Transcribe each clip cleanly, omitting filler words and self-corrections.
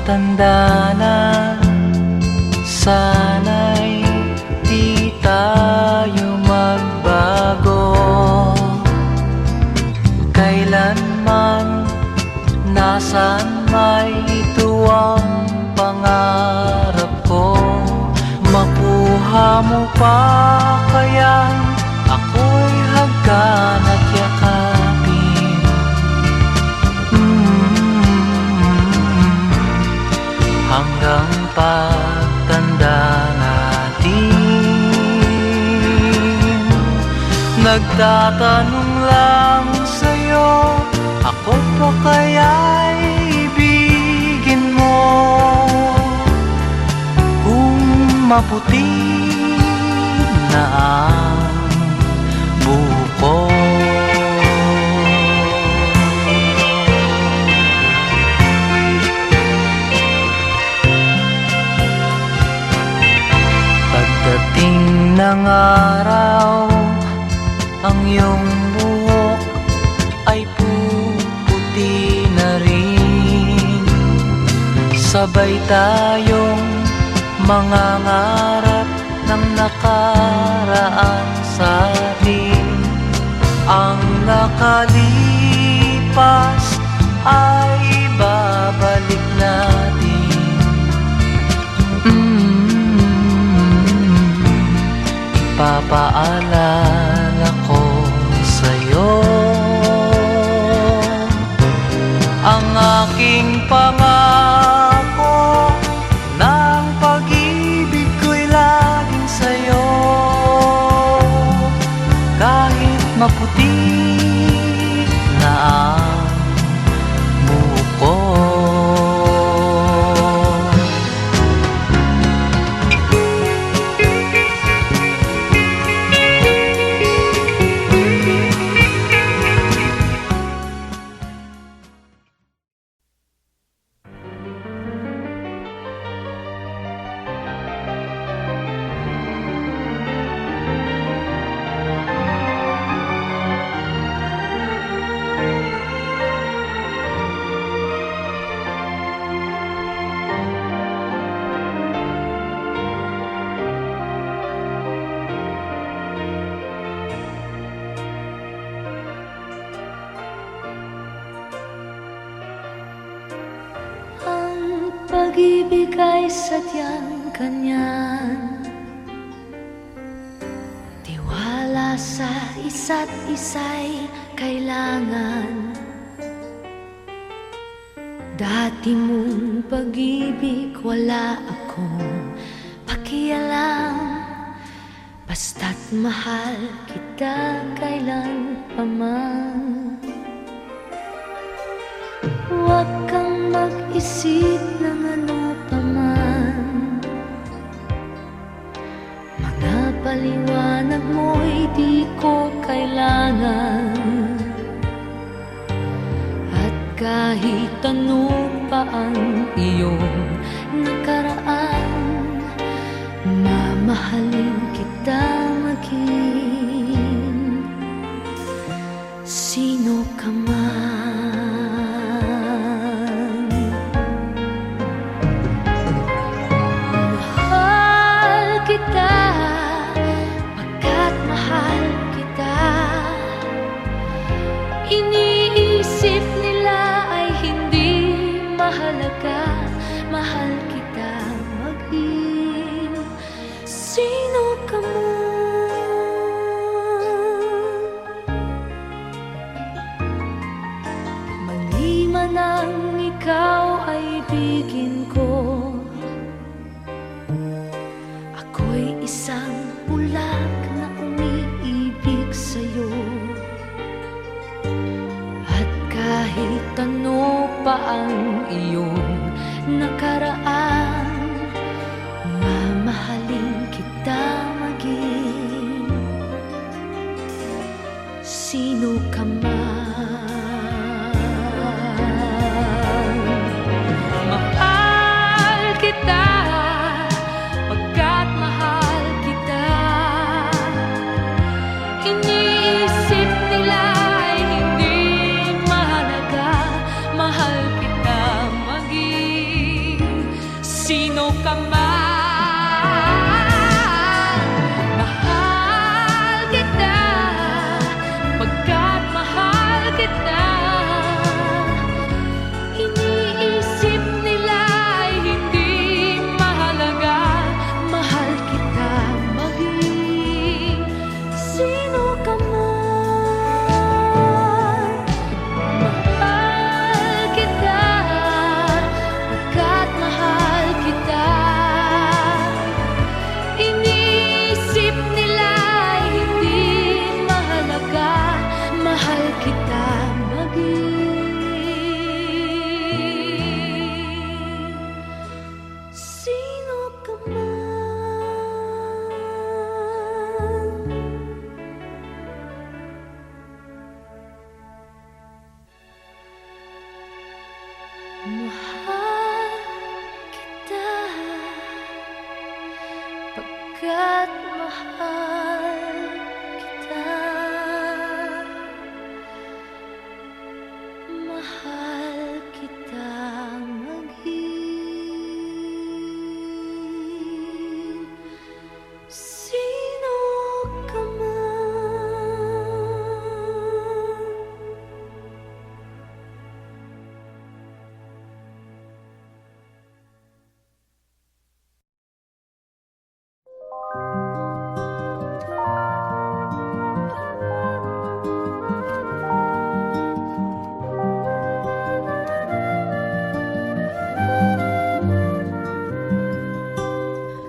Tanda na, sana'y di tayo magbago. Kailanman, nasaan may ito ang pangarap ko. Makuha mo pa kaya ako'y hagkan at yakapin. Hanggang pagtanda natin, nagtatanong lang sa'yo, ako pa kaya'y ibigin mo? Kung maputi na ang buko. Pagdating ng araw, ang iyong buhok ay puputi na rin. Sabay tayong mangangarap ng nakaraan sa atin. Ang nakalipas ay babalik natin. Ipapaalala ko sa'yo ang aking pangako, ng pag-ibig ko'y laging sa'yo. Kahit maputi na ang buko. Pag-ibig ay sadyang kanyan, tiwala sa isa't isa'y kailangan. Dati mong pag-ibig wala akong pakialam, basta't mahal kita kailan pa man. Huwag kang mag-isip ng ano pa man, mga paliwanag mo'y di ko kailangan. At kahit ano pa ang iyong nakaraan, mamahalin kita maging sino ka man. Iniisip nila ay hindi mahalaga, mahal kita maging sino ka man. Maliman ang ikaw ay ibigin ko, ako'y isang bulag na umiibig sa'yo. Kahit ano pa ang iyong nakaraan, mamahalin kita maging sino ka man. Mahal kita pagkat mahal kita. Iniisip nila ay hindi mahalaga, mahal kita maging ka man. Mahal kita, pagkat mahal kita. Iniisip nila ay hindi mahalaga. Mahal kita maging sino ka man. Mahal kita, pagkat mahal kita. Iniisip nila ay hindi mahalaga. Mahal kita maging sino ka man. Mahal kita, pagkat mahal kita. Mahal kita maging sino ka man.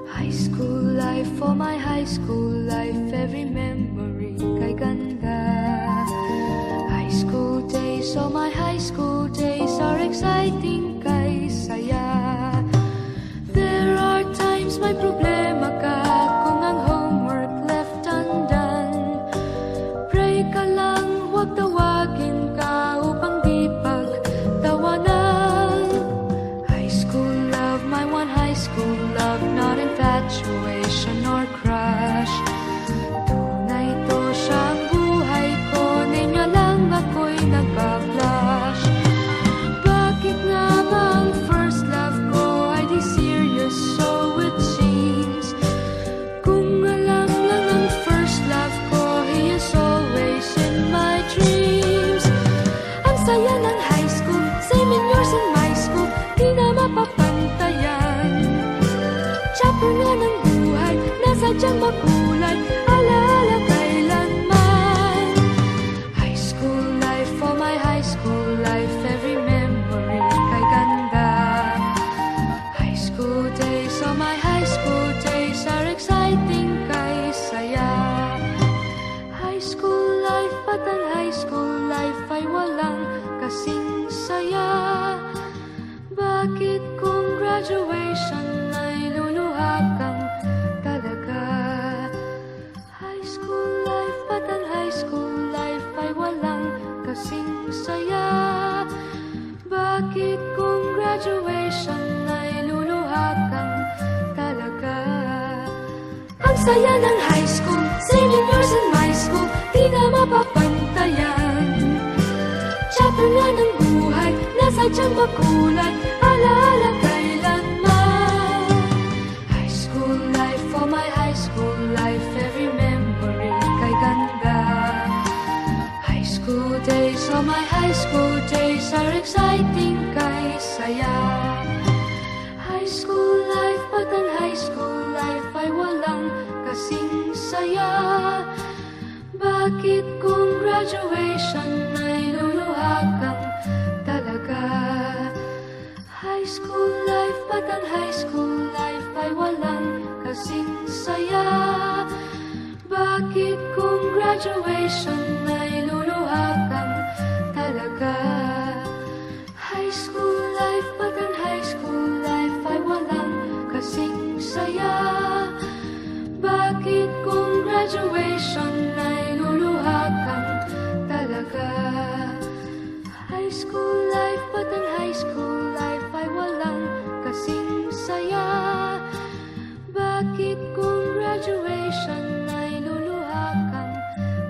High school life, for my high school life, every memory kay ganda. High school days, oh my high school days are exciting kay saya. There are times may problema ka kung ang homework left undone. Pray ka lang, huwag tawagin ka upang di pagtawanan. High school love, my one high school love, not infatuation or crush. Tunay to siyang buhay ko, niya lang ako'y nagpa-blush. Bakit nga ba ang first love ko ay di serious, so it seems? Kung alam lang ang first love ko, he is always in my dreams. Ang saya ng high school, same in yours in my school, di na mapapantayan. Chapter nga ng buhay, nasadyang makulay, alaala kailanman. High school life, for my high school life, every memory kay ganda. High school days, oh my high school days are exciting kay saya. High school life, at ang high school life ay walang kasing saya. Bakit kung graduation ay luluha kang talaga? High school life, at ang high school life ay walang kasing saya. Bakit kung graduation ay luluha kang talaga? Ang saya ng high school, same in yours in my school, di na mapapantayan. Chapter nga ng buhay, nasadyang makulay, alaala kailanman. High school life, for my high school life, every memory kay ganda. High school days, oh my high school days are exciting kay saya. High school life, at ang high school life ay walang kasing saya. Bakit kung graduation ay luluha kang talaga? High school life, at ang high school life ay walang kasing saya. Bakit kung graduation ay luluha kang talaga? High school life, at ang high school life ay walang kasing saya. Bakit kung graduation ay luluha kang talaga? High school life, at ang high school life ay walang kasing saya. Bakit kung graduation ay luluha kang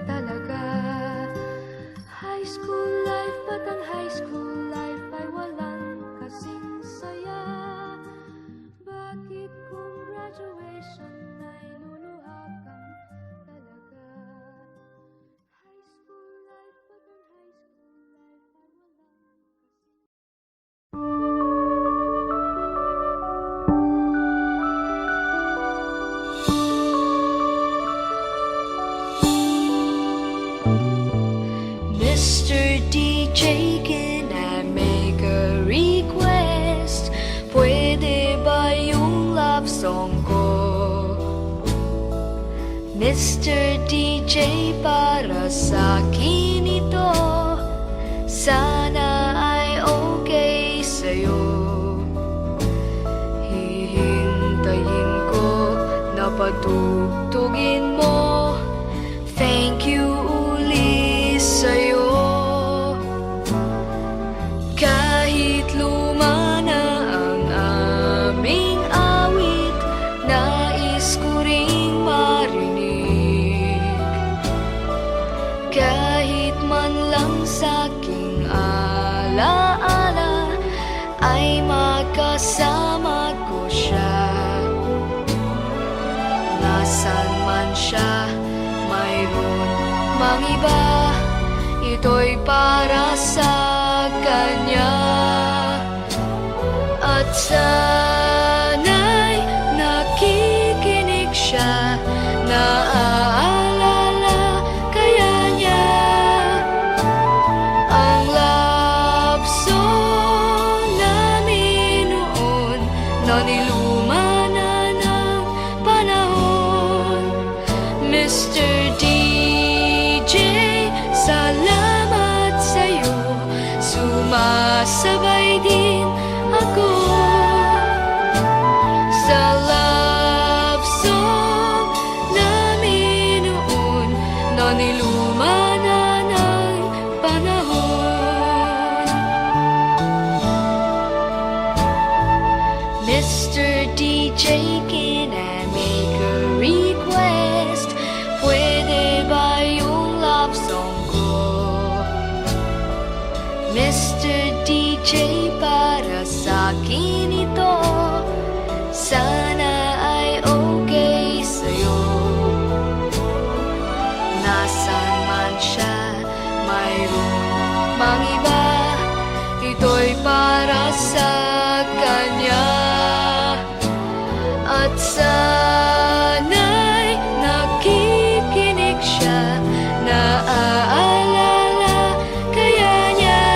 talaga? High school life, at ang song ko. Mr. DJ, para sa akin ito, sana ay okay sa'yo. Hihintayin ko na patugtugin mo. Thank you uli sa'yo. Kahit luma na ang aming awit, nais ko ring marinig. Kahit man lang sa'king alaala, ay makasama ko siya. Nasaan man siya, mayroon mang iba, ito'y para sa kanya. At sana'y nakikinig siya, naaalala kaya niya ang love song namin noon, na niluma na ng panahon. Mr. DJ, salamat sa'yo, sumasabay din ako sa love song namin noon, na niluma na ng panahon. Mr. DJ, can I make a request? Pwede ba yung love song ko? Mr. DJ, para sa akin ito, sana ay okay sa'yo. Nasaan man siya, mayroon mang iba, ito'y para sa kanya. At sana'y nakikinig siya, naaalala kaya niya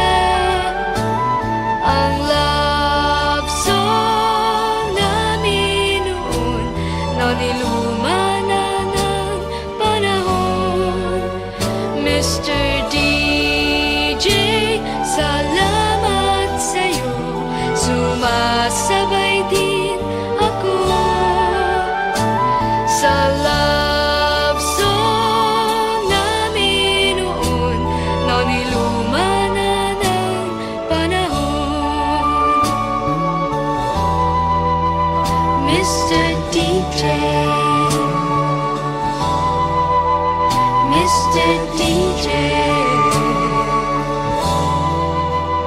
ang love song namin noon, na niluma na ng panahon. Mr. DJ, salamat sa'yo, sumasabay din ako sa love song namin noon, na niluma na ng panahon. Mr. DJ, Mr. DJ.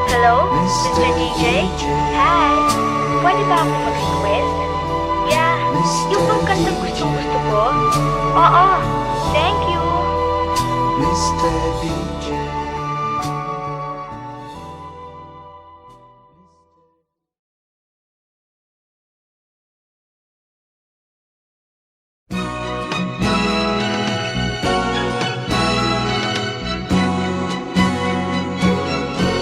Hello, Mr. DJ? Hi! Pwede ba ako mag-request? Yeah, yung bang kanta gusto ko? Oo, thank you! Mr. DJ.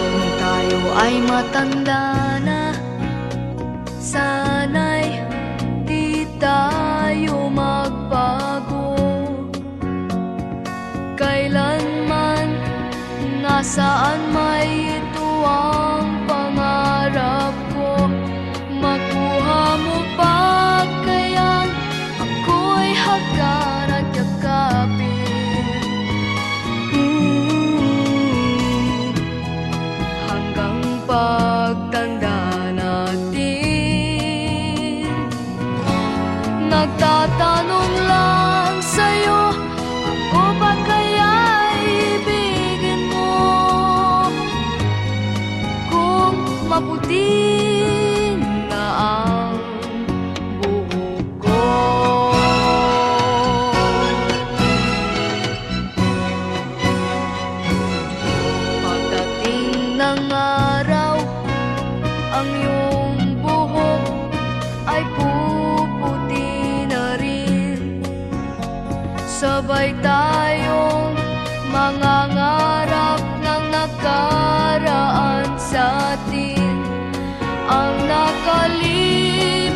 Kung tayo ay matanda na, sana'y di tayo magbago. Kailanman, nasaan may ito ang pangarap ko. Makuha mo pa kayang ako'y hagkan at yakapin. Hanggang pagtanda natin, nagtatanong lang sa'yo, ako ba kaya ibigin mo? Kung maputi na ang buhok ko, pagdating ng araw, ang iyong buhok ay puputi na rin. Sabay tayong mangangarap ng nakaraan sa atin. Ang nakalipas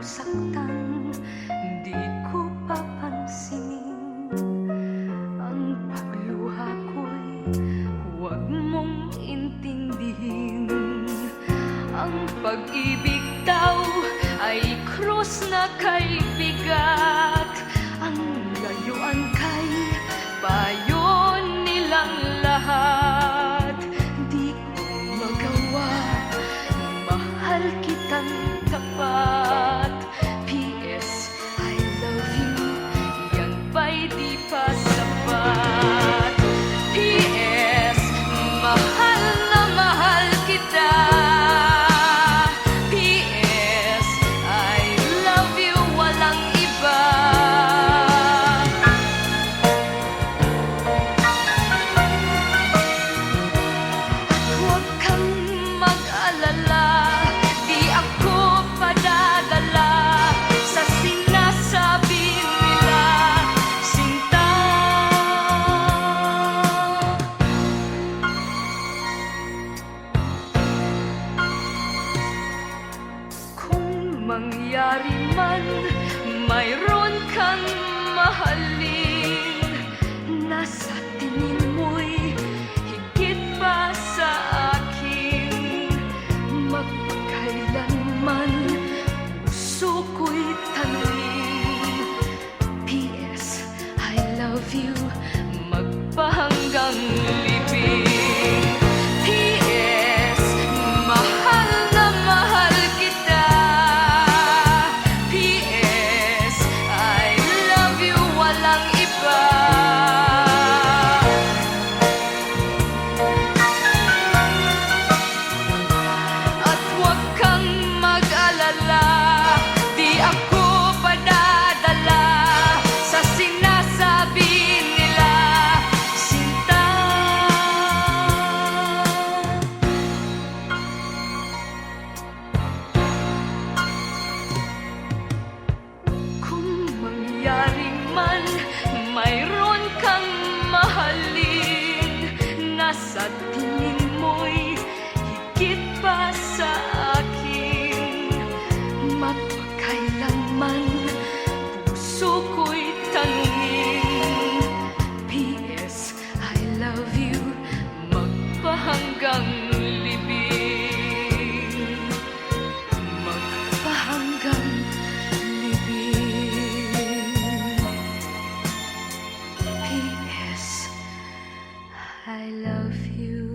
saktan, di ko papansinin ang pagluha ko'y huwag mong intindihin. Ang pag-ibig daw ay krus na kay bigat, ang layuan kay payo nilang lahat. Di ko magawa, mahal kitang tapat. P.S. I love you, yan ba'y di pa sapat? P.S. mahal na mahal kita. P.S. I love you, walang iba. Huwag kang mag-alala, di ako padadala sa sinasabi nila, sinta. Kung mangyari man, mayroon kang mahalin, nasa tingin mo'y higit pa sa akin. Magpakailanman puso ko'y tanungin, P.S. I love you, magpahanggang libing. P.S. mahal na mahal kita. P.S. I love you, walang iba. At huwag kang mag-alala, di ako padadala sa sinasabi nila, sinta. Kung mangyari man, mayroon kang mahalin, nasa tingin mo'y higit pa sa akin. Magpakailanman puso ko'y tanungin, P.S. I love you, magpahanggang libing. Magpahanggang libing. P.S. I love you.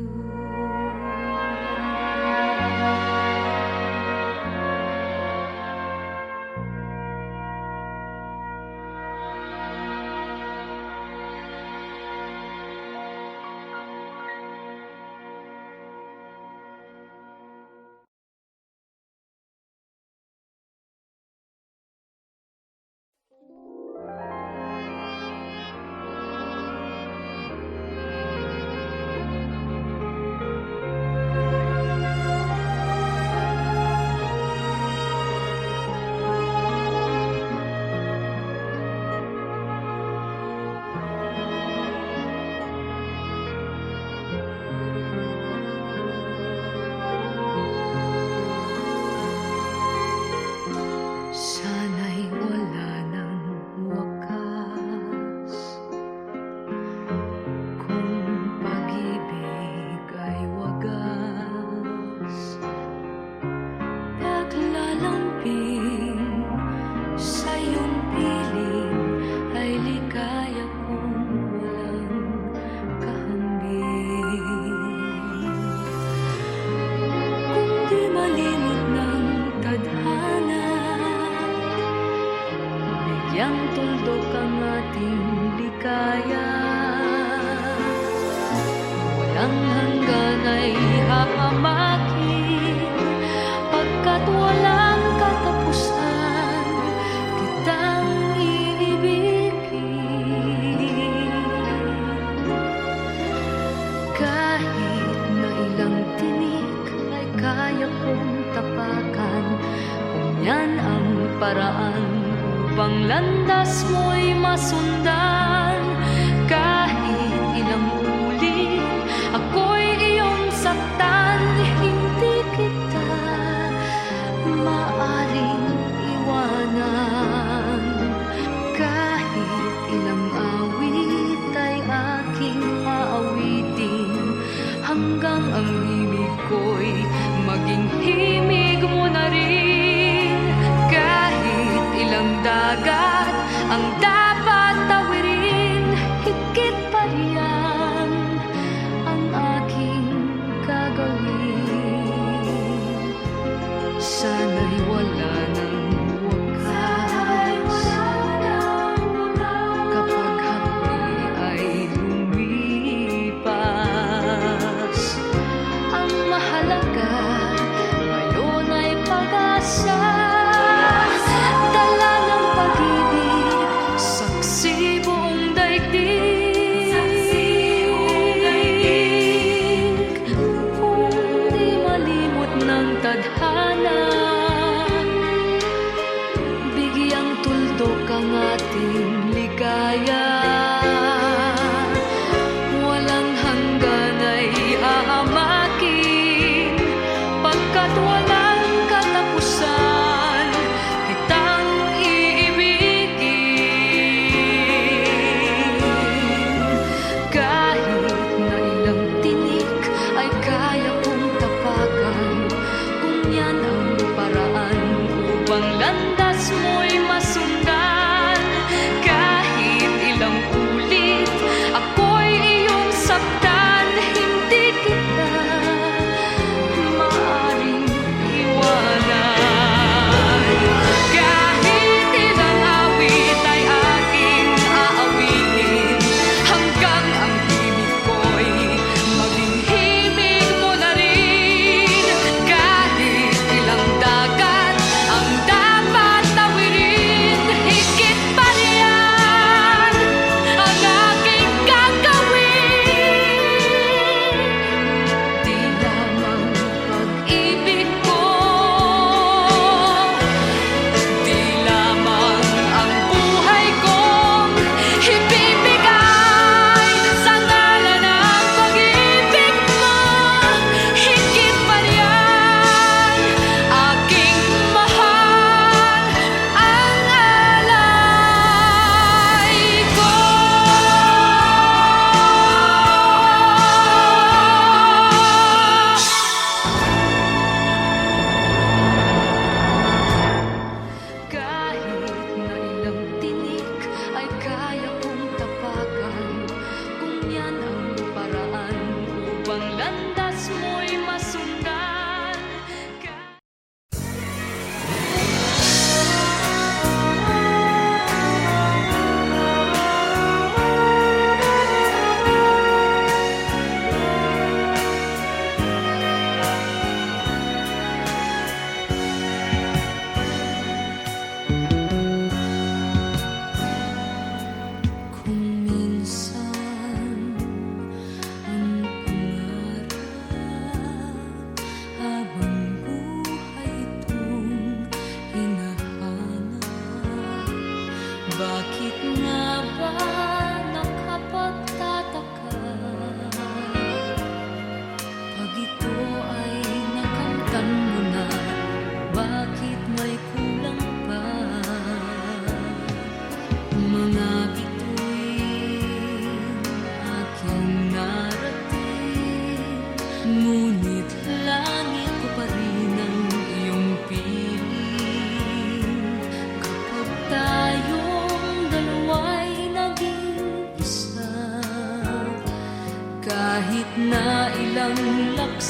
Sana'y wala ng wakas, kung pag-ibig ay wagas. Paglalamping sa iyong piling ay ligaya kung walang kahambing. Kung di malimot ng tadhana, bigyang tuldok ang ating likaya. Walang hanggan ay hahamakin, pagkat walang katapusan kitang iibigin. Kahit na ilang tinik ay kaya kong tapakan, kung yan ang paraan upang landas mo'y masundan. Kahit ilang ulit ako'y iyong saktan, hindi kita maaring iwasan.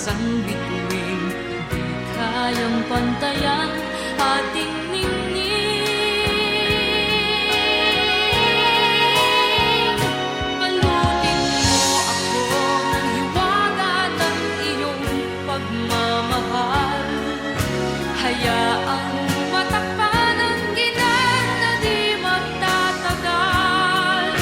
laksang bituin, di kayang pantayan ating ningning. Balutin mo ako ng hiwaga ng iyong pagmamahal. Hayaang matakpan ang ginang na di magtatagal.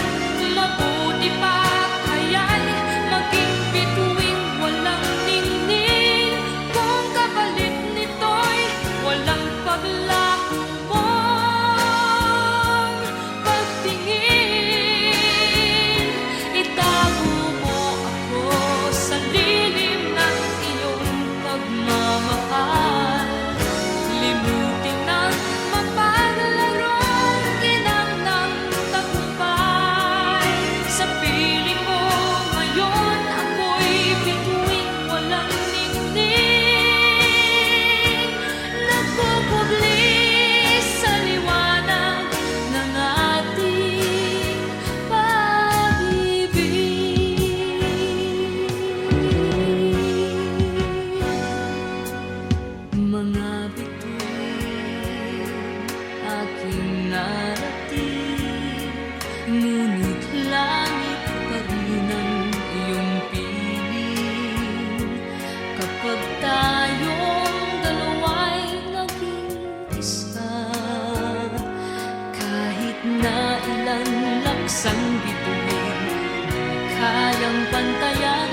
Mabuti pa kaya'y maging bituing walang ningning, kung kapalit nito'y walang paglaho mong pagtingin. Itago mo ako sa lilim ng iyong pagmamahal. Limutin ang mapaglarong ginang ng tagumpay. Sa piling mo ngayon ako'y bituing walang ningning, nagpupugli sa liwanag ng ating pag-ibig. Mga bituin aking narating, ngunit langit pa rin ang iyong piling. Kapag tayong dalawa'y naging isa, kahit na ilan laksang bituin, di kayang pantayan